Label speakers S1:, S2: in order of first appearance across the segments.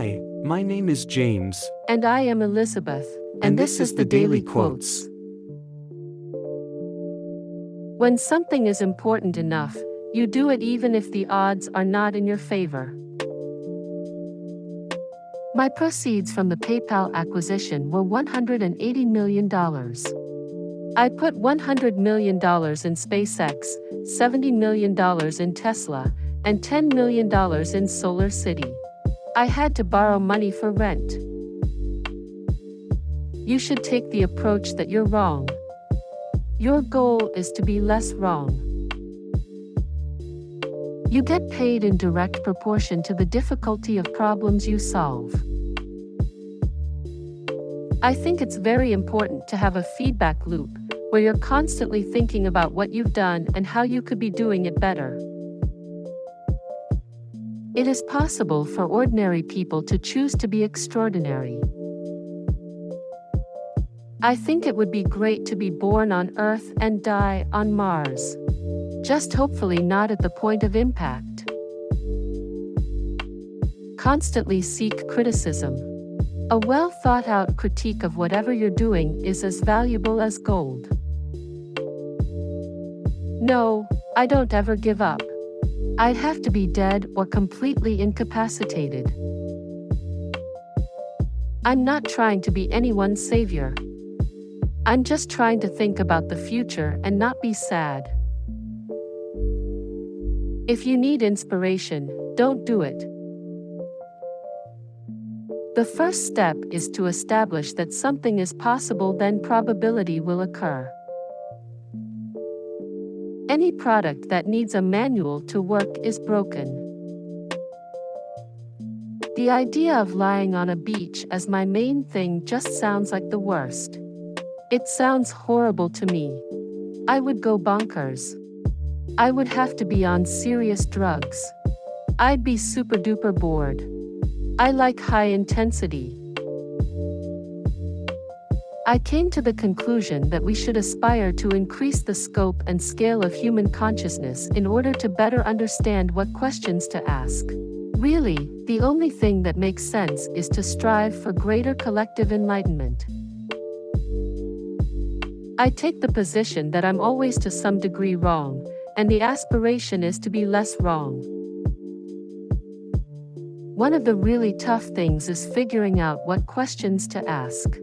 S1: Hi, my name is James.
S2: And I am Elizabeth.
S1: And this is the Daily Quotes.
S2: When something is important enough, you do it even if the odds are not in your favor. My proceeds from the PayPal acquisition were $180 million. I put $100 million in SpaceX, $70 million in Tesla, and $10 million in Solar City. I had to borrow money for rent. You should take the approach that you're wrong. Your goal is to be less wrong. You get paid in direct proportion to the difficulty of problems you solve. I think it's very important to have a feedback loop, where you're constantly thinking about what you've done and how you could be doing it better. It is possible for ordinary people to choose to be extraordinary. I think it would be great to be born on Earth and die on Mars. Just hopefully not at the point of impact. Constantly seek criticism. A well-thought-out critique of whatever you're doing is as valuable as gold. No, I don't ever give up. I'd have to be dead or completely incapacitated. I'm not trying to be anyone's savior. I'm just trying to think about the future and not be sad. If you need inspiration, don't do it. The first step is to establish that something is possible, then probability will occur. Any product that needs a manual to work is broken. The idea of lying on a beach as my main thing just sounds like the worst. It sounds horrible to me. I would go bonkers. I would have to be on serious drugs. I'd be super duper bored. I like high intensity. I came to the conclusion that we should aspire to increase the scope and scale of human consciousness in order to better understand what questions to ask. Really, the only thing that makes sense is to strive for greater collective enlightenment. I take the position that I'm always to some degree wrong, and the aspiration is to be less wrong. One of the really tough things is figuring out what questions to ask.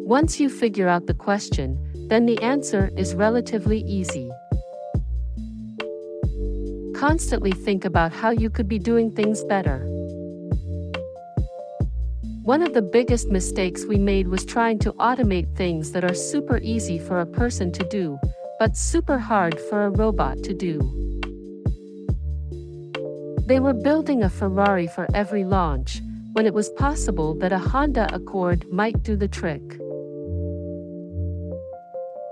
S2: Once you figure out the question, then the answer is relatively easy. Constantly think about how you could be doing things better. One of the biggest mistakes we made was trying to automate things that are super easy for a person to do, but super hard for a robot to do. They were building a Ferrari for every launch, when it was possible that a Honda Accord might do the trick.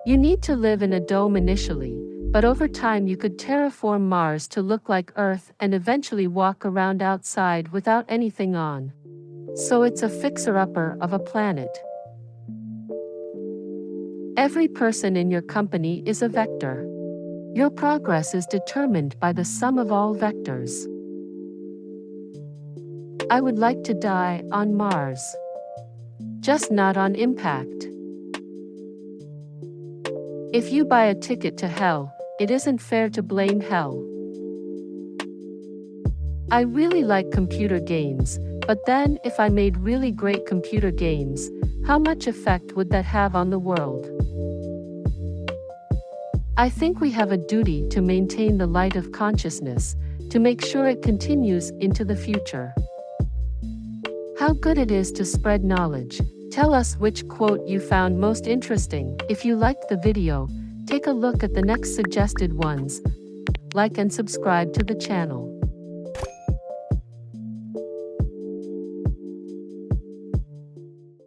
S2: You need to live in a dome initially, but over time you could terraform Mars to look like Earth and eventually walk around outside without anything on. So it's a fixer-upper of a planet. Every person in your company is a vector. Your progress is determined by the sum of all vectors. I would like to die on Mars. Just not on impact. If you buy a ticket to hell, it isn't fair to blame hell. I really like computer games, but then if I made really great computer games, how much effect would that have on the world? I think we have a duty to maintain the light of consciousness, to make sure it continues into the future. How good it is to spread knowledge. Tell us which quote you found most interesting. If you liked the video, take a look at the next suggested ones. Like and subscribe to the channel.